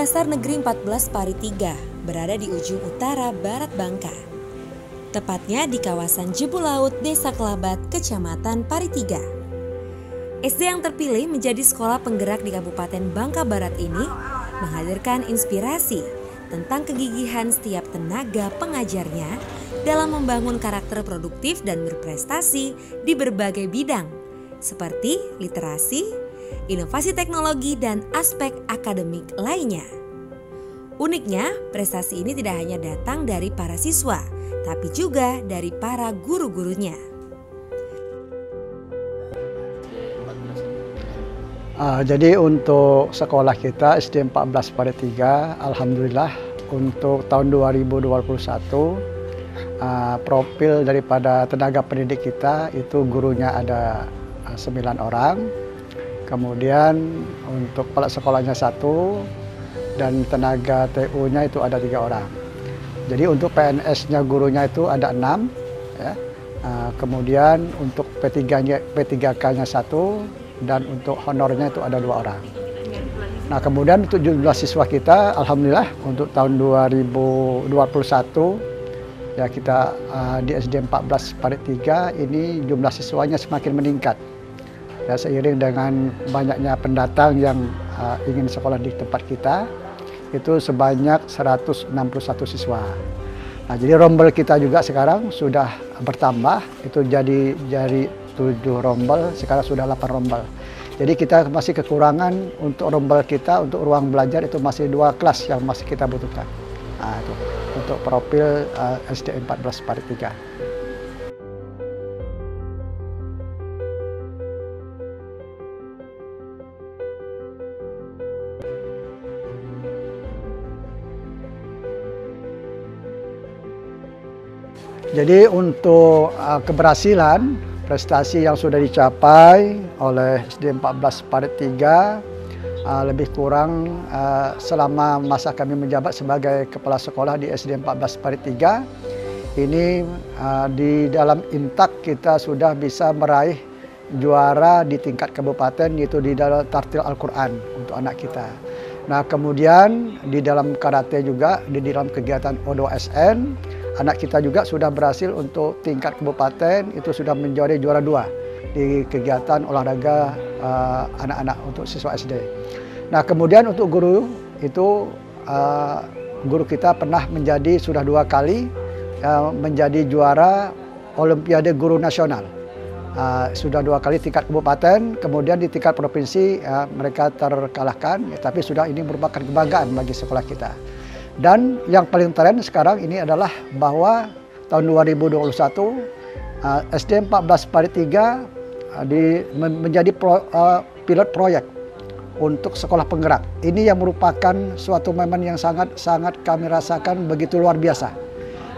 Dasar Negeri 14 Pari 3 berada di ujung utara barat Bangka. Tepatnya di kawasan Jebulaut, Desa Kelabat, Kecamatan Pari 3. SD yang terpilih menjadi sekolah penggerak di Kabupaten Bangka Barat ini menghadirkan inspirasi tentang kegigihan setiap tenaga pengajarnya dalam membangun karakter produktif dan berprestasi di berbagai bidang, seperti literasi, inovasi teknologi, dan aspek akademik lainnya. Uniknya, prestasi ini tidak hanya datang dari para siswa, tapi juga dari para guru-gurunya. Jadi untuk sekolah kita SD 14 Pari 3, alhamdulillah untuk tahun 2021 profil daripada tenaga pendidik kita itu gurunya ada 9 orang. Kemudian untuk kepala sekolahnya 1 dan tenaga TU-nya itu ada 3 orang. Jadi untuk PNS-nya gurunya itu ada 6. Ya. Kemudian untuk P3K-nya 1 dan untuk honornya itu ada 2 orang. Nah kemudian untuk jumlah siswa kita, alhamdulillah untuk tahun 2021 ya kita di SD 14 Pari 3 ini jumlah siswanya semakin meningkat. Ya, seiring dengan banyaknya pendatang yang ingin sekolah di tempat kita, itu sebanyak 161 siswa. Nah, jadi rombel kita juga sekarang sudah bertambah, itu jadi 7 rombel, sekarang sudah 8 rombel. Jadi kita masih kekurangan untuk rombel kita, untuk ruang belajar itu masih 2 kelas yang masih kita butuhkan. Nah, itu untuk profil SD 14 Pari 3. Jadi untuk keberhasilan prestasi yang sudah dicapai oleh SD 14 Pari 3 lebih kurang selama masa kami menjabat sebagai kepala sekolah di SD 14 Pari 3 ini di dalam intak kita sudah bisa meraih juara di tingkat kabupaten, yaitu di dalam tartil Al-Quran untuk anak kita. Nah kemudian di dalam karate juga, di dalam kegiatan O2SN, anak kita juga sudah berhasil untuk tingkat kabupaten, itu sudah menjadi juara 2 di kegiatan olahraga anak-anak untuk siswa SD. Nah kemudian untuk guru itu guru kita pernah sudah 2 kali menjadi juara Olimpiade Guru Nasional. Sudah 2 kali tingkat kabupaten, kemudian di tingkat provinsi mereka terkalahkan, tapi sudah ini merupakan kebanggaan bagi sekolah kita. Dan yang paling keren sekarang ini adalah bahwa tahun 2021 SD 14 Pari 3 menjadi pilot proyek untuk sekolah penggerak. Ini yang merupakan suatu momen yang sangat kami rasakan begitu luar biasa.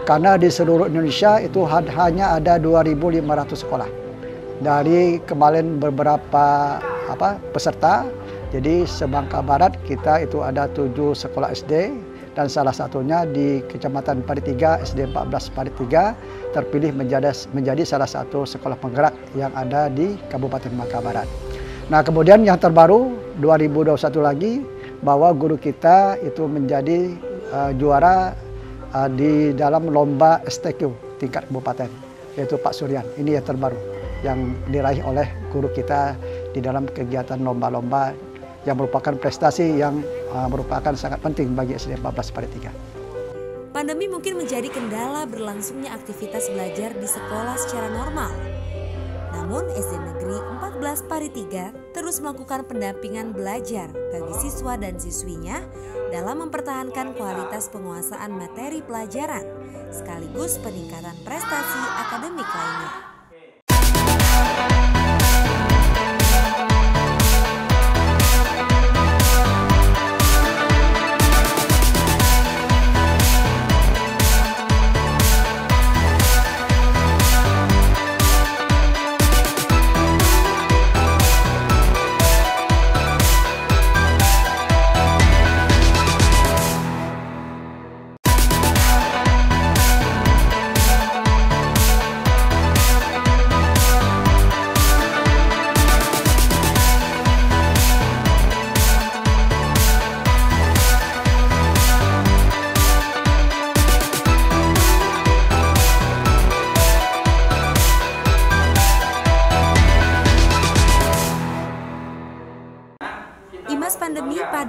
Karena di seluruh Indonesia itu hanya ada 2.500 sekolah. Dari kemarin beberapa peserta, jadi se-Bangka Barat kita itu ada 7 sekolah SD. Dan salah satunya di Kecamatan Pari 3, SD 14 Pari 3, terpilih menjadi salah satu sekolah penggerak yang ada di Kabupaten Bangka Barat. Nah kemudian yang terbaru 2021 lagi, bahwa guru kita itu menjadi juara di dalam lomba STQ tingkat kabupaten, yaitu Pak Suryan. Ini yang terbaru yang diraih oleh guru kita di dalam kegiatan lomba-lomba yang merupakan prestasi yang merupakan sangat penting bagi SD 14 Pari 3. Pandemi mungkin menjadi kendala berlangsungnya aktivitas belajar di sekolah secara normal. Namun SD Negeri 14 Pari 3 terus melakukan pendampingan belajar bagi siswa dan siswinya dalam mempertahankan kualitas penguasaan materi pelajaran sekaligus peningkatan prestasi akademik lainnya.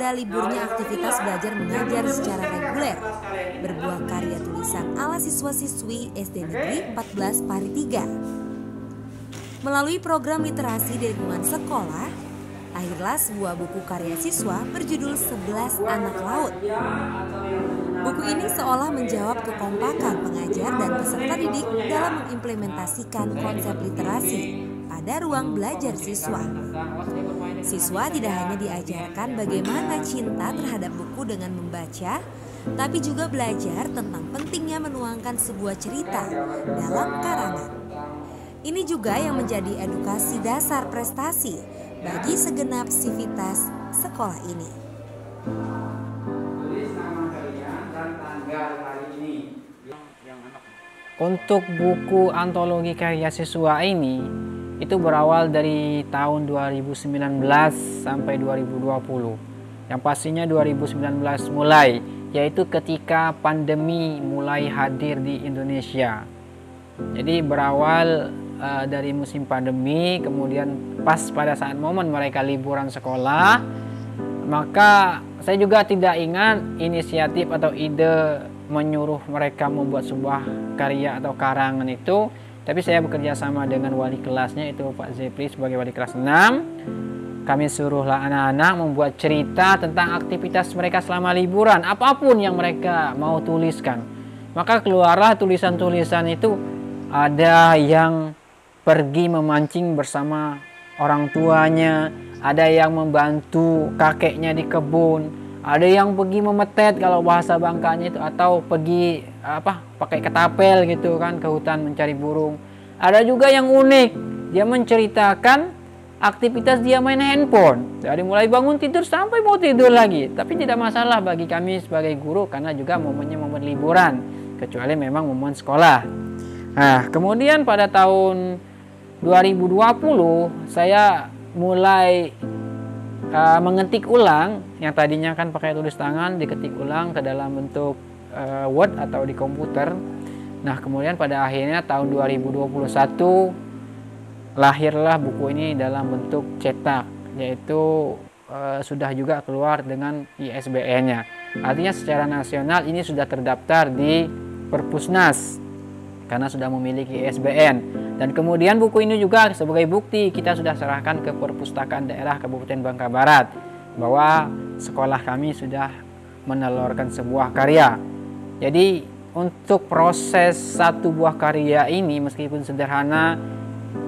pada liburnya aktivitas belajar mengajar secara reguler, berbuah karya tulisan ala siswa-siswi SD Negeri 14 Pari 3. Melalui program literasi di lingkungan sekolah, lahirlah sebuah buku karya siswa berjudul 11 Anak Laut. Buku ini seolah menjawab kekompakan pengajar dan peserta didik dalam mengimplementasikan konsep literasi pada ruang belajar siswa. Siswa tidak hanya diajarkan bagaimana cinta terhadap buku dengan membaca, tapi juga belajar tentang pentingnya menuangkan sebuah cerita dalam karangan. Ini juga yang menjadi edukasi dasar prestasi bagi segenap sivitas sekolah ini. Untuk buku antologi karya siswa ini, itu berawal dari tahun 2019 sampai 2020. Yang pastinya 2019 mulai, yaitu ketika pandemi mulai hadir di Indonesia. Jadi berawal dari musim pandemi, kemudian pas pada saat momen mereka liburan sekolah, maka saya juga tidak ingat inisiatif atau ide menyuruh mereka membuat sebuah karya atau karangan itu. Tapi saya bekerja sama dengan wali kelasnya, itu Pak Zepri sebagai wali kelas 6. Kami suruhlah anak-anak membuat cerita tentang aktivitas mereka selama liburan, apapun yang mereka mau tuliskan. Maka keluarlah tulisan-tulisan itu. Ada yang pergi memancing bersama orang tuanya, ada yang membantu kakeknya di kebun, ada yang pergi memetet kalau bahasa Bangkanya itu, atau pergi pakai ketapel gitu kan ke hutan mencari burung. Ada juga yang unik, dia menceritakan aktivitas dia main handphone dari mulai bangun tidur sampai mau tidur lagi. Tapi tidak masalah bagi kami sebagai guru karena juga momennya momen liburan, kecuali memang momen sekolah. Nah, kemudian pada tahun 2020 saya mulai mengetik ulang yang tadinya kan pakai tulis tangan, diketik ulang ke dalam bentuk Word atau di komputer. Nah, kemudian pada akhirnya tahun 2021 lahirlah buku ini dalam bentuk cetak, yaitu sudah juga keluar dengan ISBN-nya. Artinya secara nasional ini sudah terdaftar di Perpusnas karena sudah memiliki ISBN. Dan kemudian buku ini juga sebagai bukti kita sudah serahkan ke Perpustakaan Daerah Kabupaten Bangka Barat bahwa sekolah kami sudah menelurkan sebuah karya. Jadi untuk proses satu buah karya ini meskipun sederhana,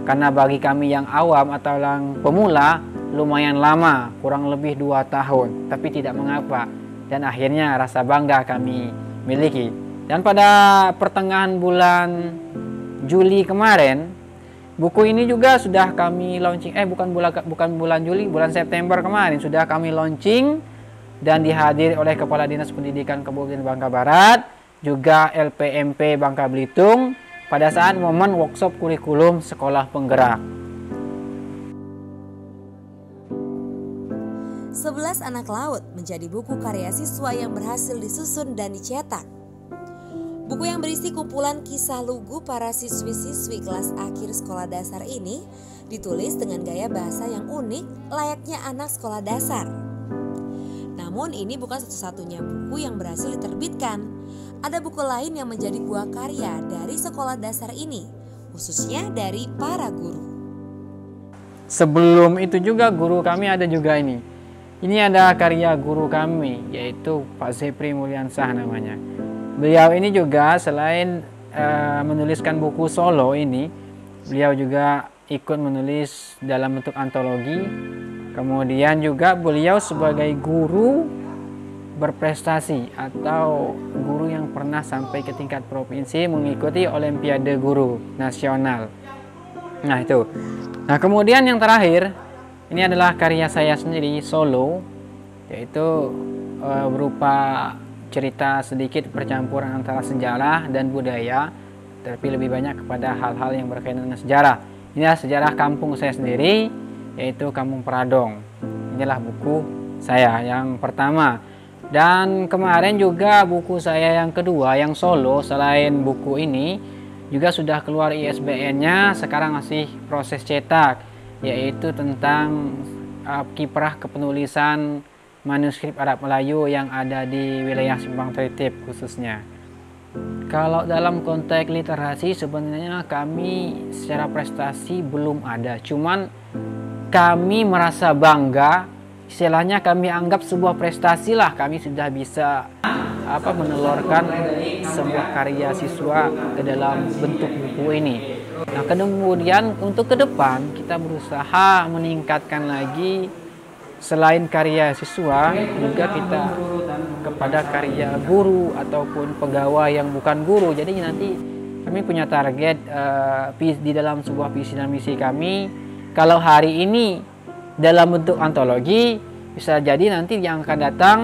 karena bagi kami yang awam atau yang pemula lumayan lama, kurang lebih 2 tahun, tapi tidak mengapa. Dan akhirnya rasa bangga kami miliki. Dan pada pertengahan bulan Juli kemarin, buku ini juga sudah kami launching, bukan bulan Juli, bulan September kemarin sudah kami launching dan dihadiri oleh Kepala Dinas Pendidikan Kabupaten Bangka Barat, juga LPMP Bangka Belitung pada saat momen workshop kurikulum sekolah penggerak. 11 Anak Laut menjadi buku karya siswa yang berhasil disusun dan dicetak. Buku yang berisi kumpulan kisah lugu para siswi-siswi kelas akhir sekolah dasar ini ditulis dengan gaya bahasa yang unik layaknya anak sekolah dasar. Namun ini bukan satu-satunya buku yang berhasil diterbitkan. Ada buku lain yang menjadi buah karya dari sekolah dasar ini, khususnya dari para guru. Sebelum itu juga guru kami ada juga ini. Ini ada karya guru kami, yaitu Pak Zepri Mulyansah namanya. Beliau ini juga selain menuliskan buku solo ini, beliau juga ikut menulis dalam bentuk antologi. Kemudian juga beliau sebagai guru berprestasi atau guru yang pernah sampai ke tingkat provinsi mengikuti Olimpiade Guru Nasional. Nah itu. Nah kemudian yang terakhir, ini adalah karya saya sendiri solo, yaitu berupa cerita sedikit percampuran antara sejarah dan budaya, tapi lebih banyak kepada hal-hal yang berkaitan dengan sejarah. Inilah sejarah kampung saya sendiri, yaitu Kampung Peradong. Inilah buku saya yang pertama. Dan kemarin juga buku saya yang kedua, yang solo, selain buku ini juga sudah keluar ISBN-nya, sekarang masih proses cetak, yaitu tentang kiprah kepenulisan manuskrip Arab Melayu yang ada di wilayah Simpang Tritip khususnya. Kalau dalam konteks literasi sebenarnya kami secara prestasi belum ada, cuman kami merasa bangga, istilahnya kami anggap sebuah prestasi lah, kami sudah bisa menelurkan sebuah karya siswa ke dalam bentuk buku ini. Nah, kemudian untuk ke depan kita berusaha meningkatkan lagi, selain karya siswa juga kita kepada karya guru ataupun pegawai yang bukan guru. Jadi nanti kami punya target di dalam sebuah visi dan misi kami. Kalau hari ini dalam bentuk antologi, bisa jadi nanti yang akan datang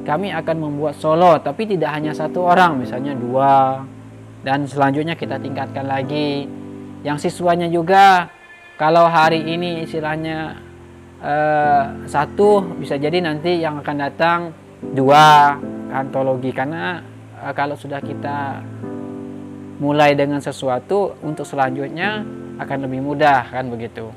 kami akan membuat solo, tapi tidak hanya satu orang, misalnya 2, dan selanjutnya kita tingkatkan lagi. Yang siswanya juga, kalau hari ini istilahnya 1, bisa jadi nanti yang akan datang 2 antologi, karena kalau sudah kita mulai dengan sesuatu, untuk selanjutnya akan lebih mudah, kan begitu.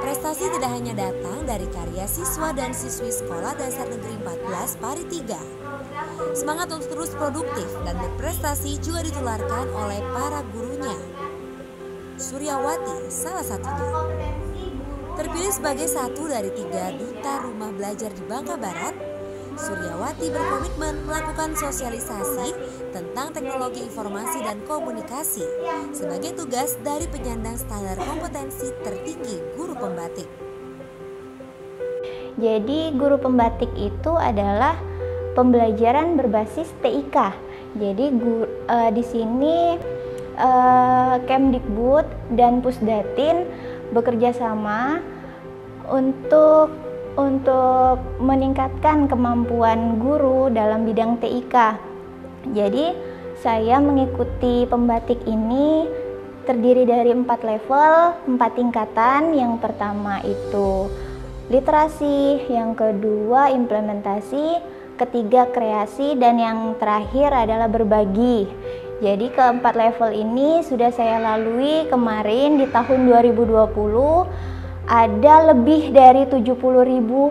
Prestasi tidak hanya datang dari karya siswa dan siswi Sekolah Dasar Negeri 14 Pari 3. Semangat untuk terus produktif dan berprestasi juga ditularkan oleh para gurunya. Suryawati salah satunya. Terpilih sebagai satu dari 3 duta rumah belajar di Bangka Barat, Suryawati berkomitmen melakukan sosialisasi tentang teknologi informasi dan komunikasi sebagai tugas dari penyandang standar kompetensi tertinggi guru pembatik. Jadi guru pembatik itu adalah pembelajaran berbasis TIK. Jadi di sini Kemdikbud dan Pusdatin bekerja sama untuk meningkatkan kemampuan guru dalam bidang TIK. Jadi saya mengikuti pembatik ini terdiri dari 4 level, 4 tingkatan. Yang pertama itu literasi, yang kedua implementasi, ketiga kreasi, dan yang terakhir adalah berbagi. Jadi keempat level ini sudah saya lalui kemarin di tahun 2020. Ada lebih dari 70.000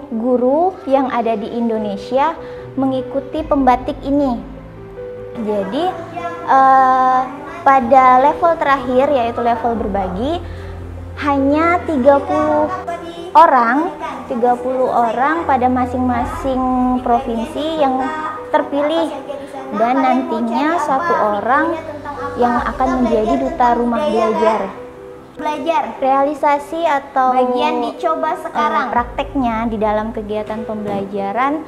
guru yang ada di Indonesia mengikuti pembatik ini. Jadi pada level terakhir yaitu level berbagi, hanya 30 orang pada masing-masing provinsi yang terpilih, dan nantinya 1 orang yang akan menjadi duta rumah belajar. Realisasi atau bagian dicoba sekarang prakteknya di dalam kegiatan pembelajaran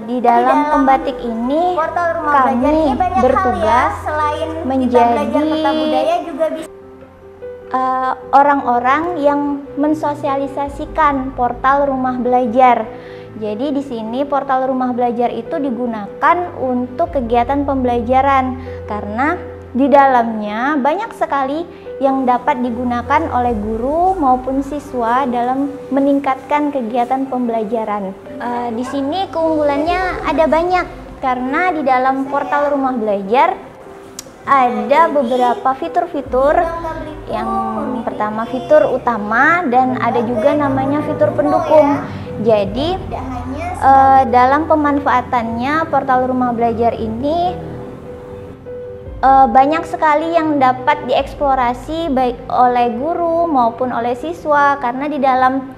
di dalam pembatik ini kami bertugas menjadi orang-orang yang mensosialisasikan portal rumah belajar. Jadi di sini portal rumah belajar itu digunakan untuk kegiatan pembelajaran karena di dalamnya banyak sekali yang dapat digunakan oleh guru maupun siswa dalam meningkatkan kegiatan pembelajaran. Di sini keunggulannya ada banyak karena di dalam portal rumah belajar ada beberapa fitur-fitur. Yang pertama fitur utama dan ada juga namanya fitur pendukung. Jadi dalam pemanfaatannya portal rumah belajar ini banyak sekali yang dapat dieksplorasi baik oleh guru maupun oleh siswa, karena di dalam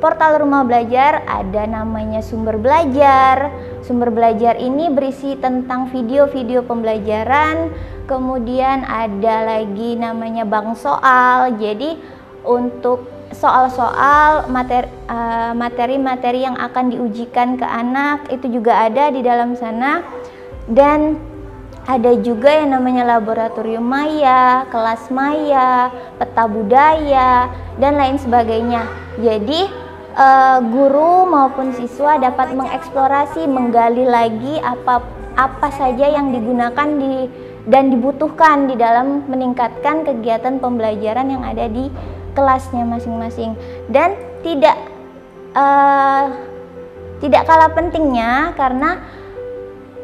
portal rumah belajar ada namanya sumber belajar. Sumber belajar ini berisi tentang video-video pembelajaran, kemudian ada lagi namanya bank soal. Jadi untuk soal-soal materi-materi yang akan diujikan ke anak itu juga ada di dalam sana. Dan ada juga yang namanya laboratorium maya, kelas maya, peta budaya, dan lain sebagainya. Jadi guru maupun siswa dapat mengeksplorasi, menggali lagi apa saja yang digunakan dan dibutuhkan di dalam meningkatkan kegiatan pembelajaran yang ada di kelasnya masing-masing. Dan tidak kalah pentingnya karena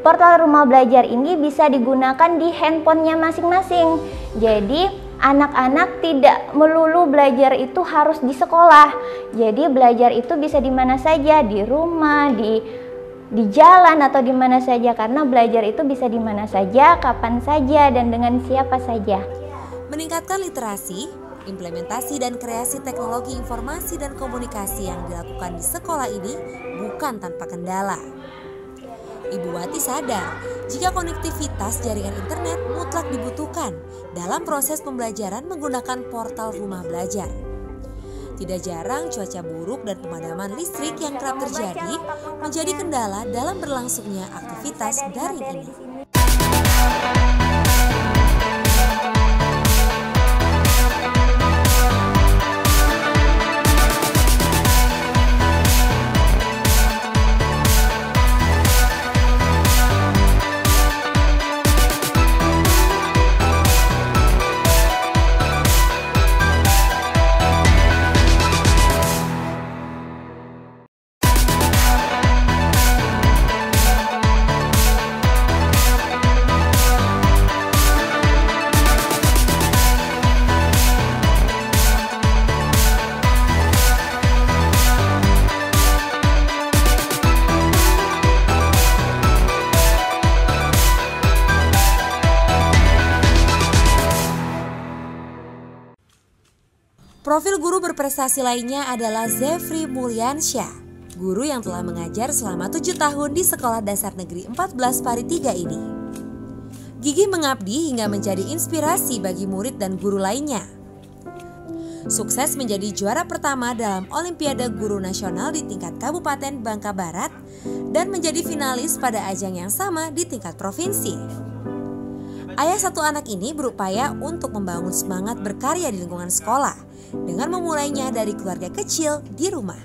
portal rumah belajar ini bisa digunakan di handphonenya masing-masing. Jadi anak-anak tidak melulu belajar itu harus di sekolah. Jadi belajar itu bisa di mana saja, di rumah, di jalan atau di mana saja, karena belajar itu bisa di mana saja, kapan saja, dan dengan siapa saja. Meningkatkan literasi, implementasi dan kreasi teknologi informasi dan komunikasi yang dilakukan di sekolah ini bukan tanpa kendala. Ibu Wati sadar jika konektivitas jaringan internet mutlak dibutuhkan dalam proses pembelajaran menggunakan portal rumah belajar. Tidak jarang cuaca buruk dan pemadaman listrik yang kerap terjadi menjadi kendala dalam berlangsungnya aktivitas daring ini. Profil guru berprestasi lainnya adalah Zefri Mulyansyah, guru yang telah mengajar selama 7 tahun di Sekolah Dasar Negeri 14 Pari 3 ini. Gigih mengabdi hingga menjadi inspirasi bagi murid dan guru lainnya. Sukses menjadi juara pertama dalam Olimpiade Guru Nasional di tingkat Kabupaten Bangka Barat dan menjadi finalis pada ajang yang sama di tingkat provinsi. Ayah satu anak ini berupaya untuk membangun semangat berkarya di lingkungan sekolah dengan memulainya dari keluarga kecil di rumah.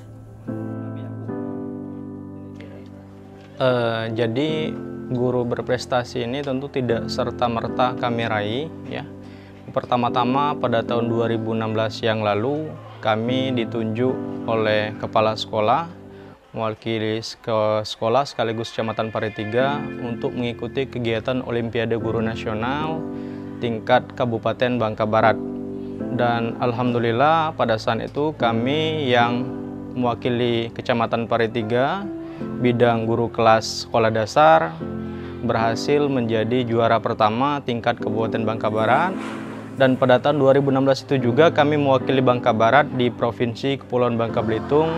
Jadi guru berprestasi ini tentu tidak serta-merta kami raih, ya. Pertama-tama pada tahun 2016 yang lalu kami ditunjuk oleh kepala sekolah mewakili sekolah sekaligus Kecamatan Pari 3 untuk mengikuti kegiatan Olimpiade Guru Nasional tingkat Kabupaten Bangka Barat. Dan alhamdulillah pada saat itu kami yang mewakili Kecamatan Pari 3 bidang guru kelas sekolah dasar berhasil menjadi juara pertama tingkat Kabupaten Bangka Barat. Dan pada tahun 2016 itu juga kami mewakili Bangka Barat di Provinsi Kepulauan Bangka Belitung.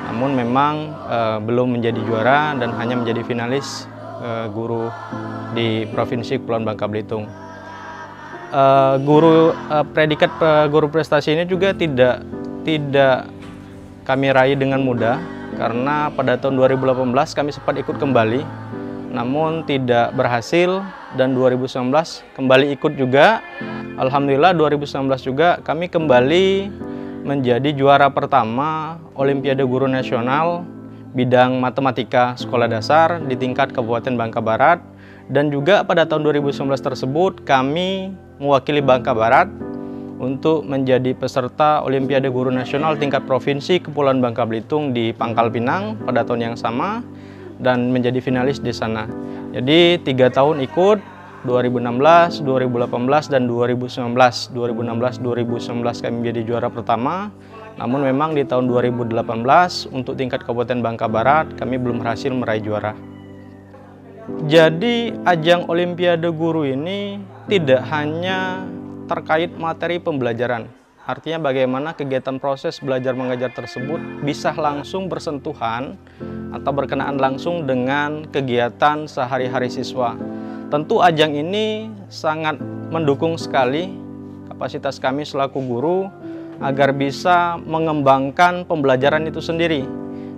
Namun memang belum menjadi juara dan hanya menjadi finalis guru di Provinsi Kepulauan Bangka Belitung. Predikat guru prestasi ini juga tidak kami raih dengan mudah, karena pada tahun 2018 kami sempat ikut kembali, namun tidak berhasil, dan 2019 kembali ikut juga. Alhamdulillah 2019 juga kami kembali menjadi juara pertama Olimpiade Guru Nasional bidang matematika sekolah dasar di tingkat Kabupaten Bangka Barat. Dan juga pada tahun 2019 tersebut kami mewakili Bangka Barat untuk menjadi peserta Olimpiade Guru Nasional tingkat Provinsi Kepulauan Bangka Belitung di Pangkal Pinang pada tahun yang sama dan menjadi finalis di sana. Jadi 3 tahun ikut, 2016, 2018, dan 2019. 2019 kami menjadi juara pertama. Namun memang di tahun 2018 untuk tingkat Kabupaten Bangka Barat kami belum berhasil meraih juara. Jadi ajang Olimpiade Guru ini tidak hanya terkait materi pembelajaran, Artinya bagaimana kegiatan proses belajar mengajar tersebut bisa langsung bersentuhan atau berkenaan langsung dengan kegiatan sehari-hari siswa. Tentu ajang ini sangat mendukung sekali kapasitas kami selaku guru agar bisa mengembangkan pembelajaran itu sendiri.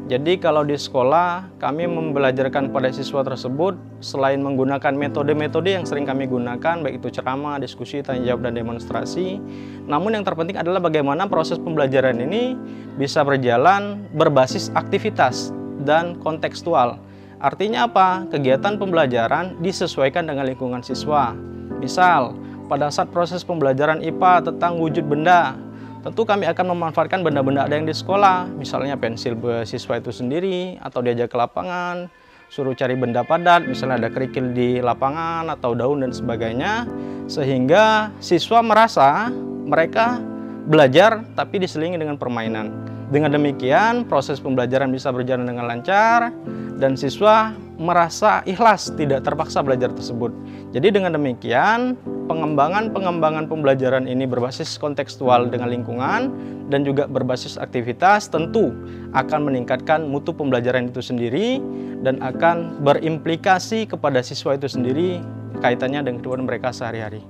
Jadi kalau di sekolah kami membelajarkan pada siswa tersebut selain menggunakan metode-metode yang sering kami gunakan, baik itu ceramah, diskusi, tanya jawab, dan demonstrasi. Namun yang terpenting adalah bagaimana proses pembelajaran ini bisa berjalan berbasis aktivitas dan kontekstual. Artinya apa? Kegiatan pembelajaran disesuaikan dengan lingkungan siswa. Misal, pada saat proses pembelajaran IPA tentang wujud benda, tentu kami akan memanfaatkan benda-benda ada yang di sekolah, misalnya pensil siswa itu sendiri, atau diajak ke lapangan, suruh cari benda padat, misalnya ada kerikil di lapangan atau daun dan sebagainya, sehingga siswa merasa mereka belajar tapi diselingi dengan permainan. Dengan demikian, proses pembelajaran bisa berjalan dengan lancar dan siswa merasa ikhlas tidak terpaksa belajar tersebut. Jadi dengan demikian, pengembangan pembelajaran ini berbasis kontekstual dengan lingkungan dan juga berbasis aktivitas tentu akan meningkatkan mutu pembelajaran itu sendiri dan akan berimplikasi kepada siswa itu sendiri kaitannya dengan kehidupan mereka sehari-hari.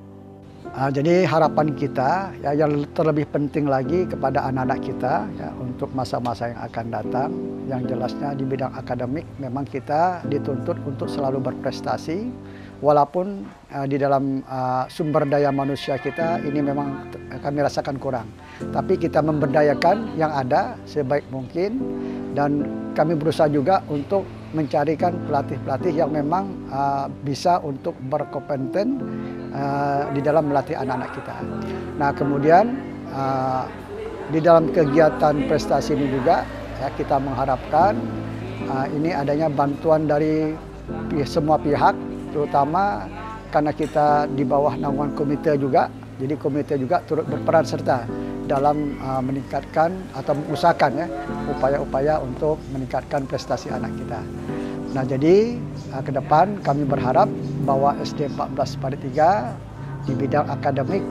Jadi harapan kita ya, yang terlebih penting lagi kepada anak-anak kita ya, untuk masa-masa yang akan datang, yang jelasnya di bidang akademik memang kita dituntut untuk selalu berprestasi, walaupun di dalam sumber daya manusia kita ini memang kami rasakan kurang. Tapi kita memberdayakan yang ada sebaik mungkin dan kami berusaha juga untuk mencarikan pelatih-pelatih yang memang bisa untuk berkompeten di dalam melatih anak-anak kita. Nah kemudian di dalam kegiatan prestasi ini juga ya, kita mengharapkan ini adanya bantuan dari semua pihak, terutama karena kita di bawah naungan komite juga, jadi komite juga turut berperan serta dalam meningkatkan atau mengusahakan ya upaya-upaya untuk meningkatkan prestasi anak kita. Nah jadi ke depan kami berharap bahwa SD 14 Parit 3 di bidang akademik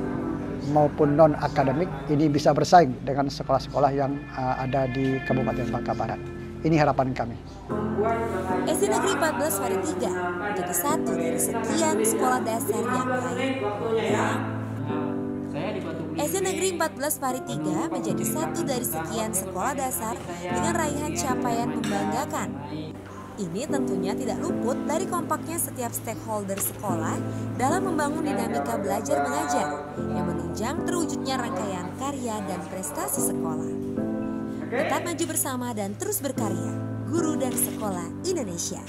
maupun non-akademik ini bisa bersaing dengan sekolah-sekolah yang ada di Kabupaten Bangka Barat. Ini harapan kami. SD Negeri 14 Parit 3 menjadi satu dari sekian sekolah dasar yang lain. SD Negeri 14 Parit 3 menjadi satu dari sekian sekolah dasar dengan raihan capaian membanggakan. Ini tentunya tidak luput dari kompaknya setiap stakeholder sekolah dalam membangun dinamika belajar mengajar yang menunjang terwujudnya rangkaian karya dan prestasi sekolah. Tetap maju bersama dan terus berkarya, guru dan sekolah Indonesia.